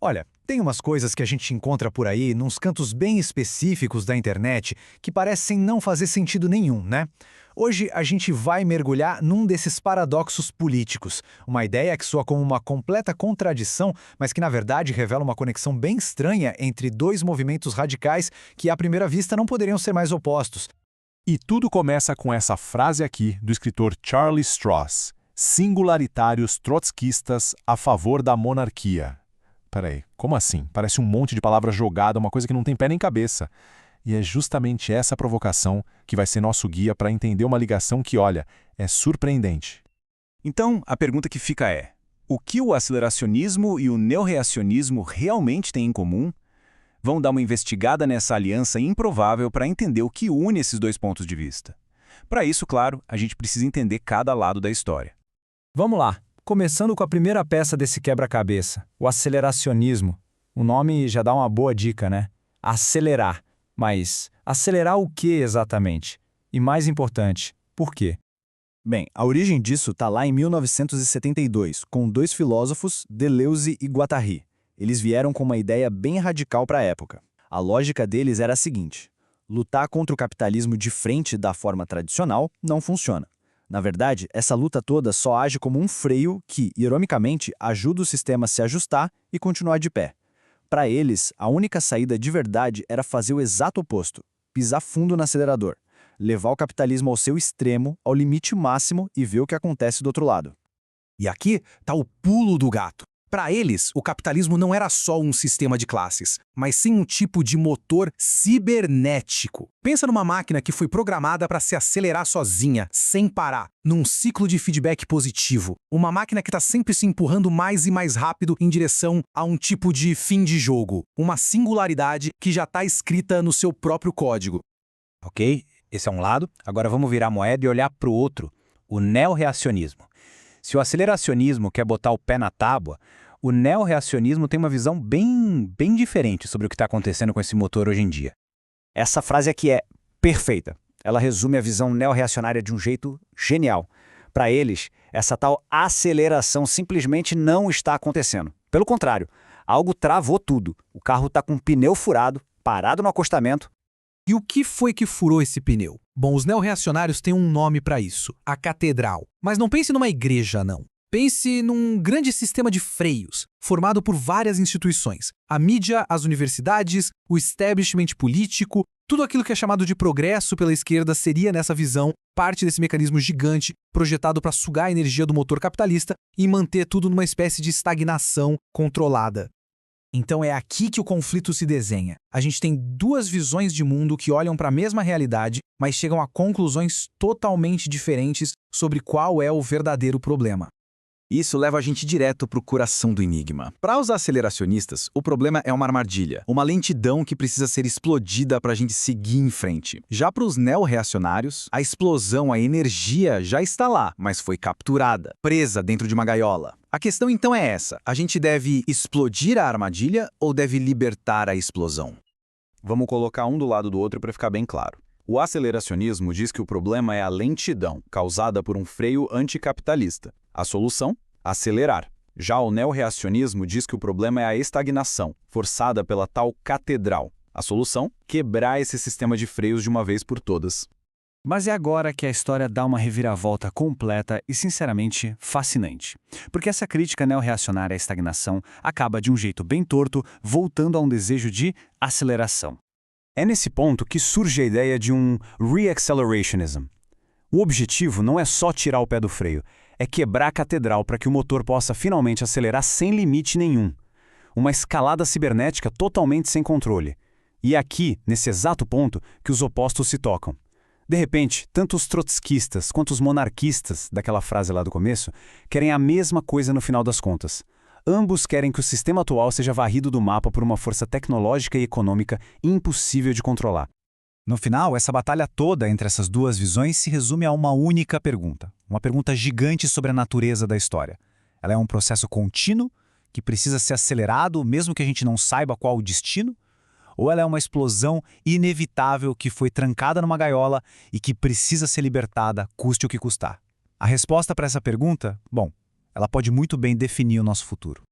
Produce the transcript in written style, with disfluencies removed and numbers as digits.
Olha, tem umas coisas que a gente encontra por aí, nos cantos bem específicos da internet, que parecem não fazer sentido nenhum, né? Hoje a gente vai mergulhar num desses paradoxos políticos, uma ideia que soa como uma completa contradição, mas que na verdade revela uma conexão bem estranha entre dois movimentos radicais que à primeira vista não poderiam ser mais opostos. E tudo começa com essa frase aqui do escritor Charlie Stross: singularitários trotskistas a favor da monarquia. Peraí, como assim? Parece um monte de palavras jogada, uma coisa que não tem pé nem cabeça. E é justamente essa provocação que vai ser nosso guia para entender uma ligação que, olha, é surpreendente. Então, a pergunta que fica é: o que o aceleracionismo e o neorreacionismo realmente têm em comum? Vamos dar uma investigada nessa aliança improvável para entender o que une esses dois pontos de vista. Para isso, claro, a gente precisa entender cada lado da história. Vamos lá, começando com a primeira peça desse quebra-cabeça, o aceleracionismo. O nome já dá uma boa dica, né? Acelerar. Mas acelerar o que exatamente? E mais importante, por quê? Bem, a origem disso está lá em 1972, com dois filósofos, Deleuze e Guattari. Eles vieram com uma ideia bem radical para a época. A lógica deles era a seguinte: lutar contra o capitalismo de frente da forma tradicional não funciona. Na verdade, essa luta toda só age como um freio que, ironicamente, ajuda o sistema a se ajustar e continuar de pé. Para eles, a única saída de verdade era fazer o exato oposto: pisar fundo no acelerador, levar o capitalismo ao seu extremo, ao limite máximo e ver o que acontece do outro lado. E aqui está o pulo do gato. Para eles, o capitalismo não era só um sistema de classes, mas sim um tipo de motor cibernético. Pensa numa máquina que foi programada para se acelerar sozinha, sem parar, num ciclo de feedback positivo. Uma máquina que está sempre se empurrando mais e mais rápido em direção a um tipo de fim de jogo. Uma singularidade que já está escrita no seu próprio código. Ok? Esse é um lado. Agora vamos virar a moeda e olhar para o outro, o neorreacionismo. Se o aceleracionismo quer botar o pé na tábua, o neorreacionismo tem uma visão bem diferente sobre o que está acontecendo com esse motor hoje em dia. Essa frase aqui é perfeita. Ela resume a visão neorreacionária de um jeito genial. Para eles, essa tal aceleração simplesmente não está acontecendo. Pelo contrário, algo travou tudo. O carro está com um pneu furado, parado no acostamento. E o que foi que furou esse pneu? Bom, os neorreacionários têm um nome para isso: a catedral. Mas não pense numa igreja, não. Pense num grande sistema de freios, formado por várias instituições. A mídia, as universidades, o establishment político, tudo aquilo que é chamado de progresso pela esquerda seria, nessa visão, parte desse mecanismo gigante projetado para sugar a energia do motor capitalista e manter tudo numa espécie de estagnação controlada. Então é aqui que o conflito se desenha. A gente tem duas visões de mundo que olham para a mesma realidade, mas chegam a conclusões totalmente diferentes sobre qual é o verdadeiro problema. Isso leva a gente direto para o coração do enigma. Para os aceleracionistas, o problema é uma armadilha, uma lentidão que precisa ser explodida para a gente seguir em frente. Já para os neorreacionários, a explosão, a energia já está lá, mas foi capturada, presa dentro de uma gaiola. A questão então é essa: a gente deve explodir a armadilha ou deve libertar a explosão? Vamos colocar um do lado do outro para ficar bem claro. O aceleracionismo diz que o problema é a lentidão, causada por um freio anticapitalista. A solução? Acelerar. Já o neorreacionismo diz que o problema é a estagnação, forçada pela tal catedral. A solução? Quebrar esse sistema de freios de uma vez por todas. Mas é agora que a história dá uma reviravolta completa e, sinceramente, fascinante. Porque essa crítica neorreacionária à estagnação acaba de um jeito bem torto, voltando a um desejo de aceleração. É nesse ponto que surge a ideia de um re-accelerationism. O objetivo não é só tirar o pé do freio, é quebrar a catedral para que o motor possa finalmente acelerar sem limite nenhum. Uma escalada cibernética totalmente sem controle. E é aqui, nesse exato ponto, que os opostos se tocam. De repente, tanto os trotskistas quanto os monarquistas, daquela frase lá do começo, querem a mesma coisa no final das contas. Ambos querem que o sistema atual seja varrido do mapa por uma força tecnológica e econômica impossível de controlar. No final, essa batalha toda entre essas duas visões se resume a uma única pergunta. Uma pergunta gigante sobre a natureza da história. Ela é um processo contínuo, que precisa ser acelerado mesmo que a gente não saiba qual o destino? Ou ela é uma explosão inevitável que foi trancada numa gaiola e que precisa ser libertada, custe o que custar? A resposta para essa pergunta, bom, ela pode muito bem definir o nosso futuro.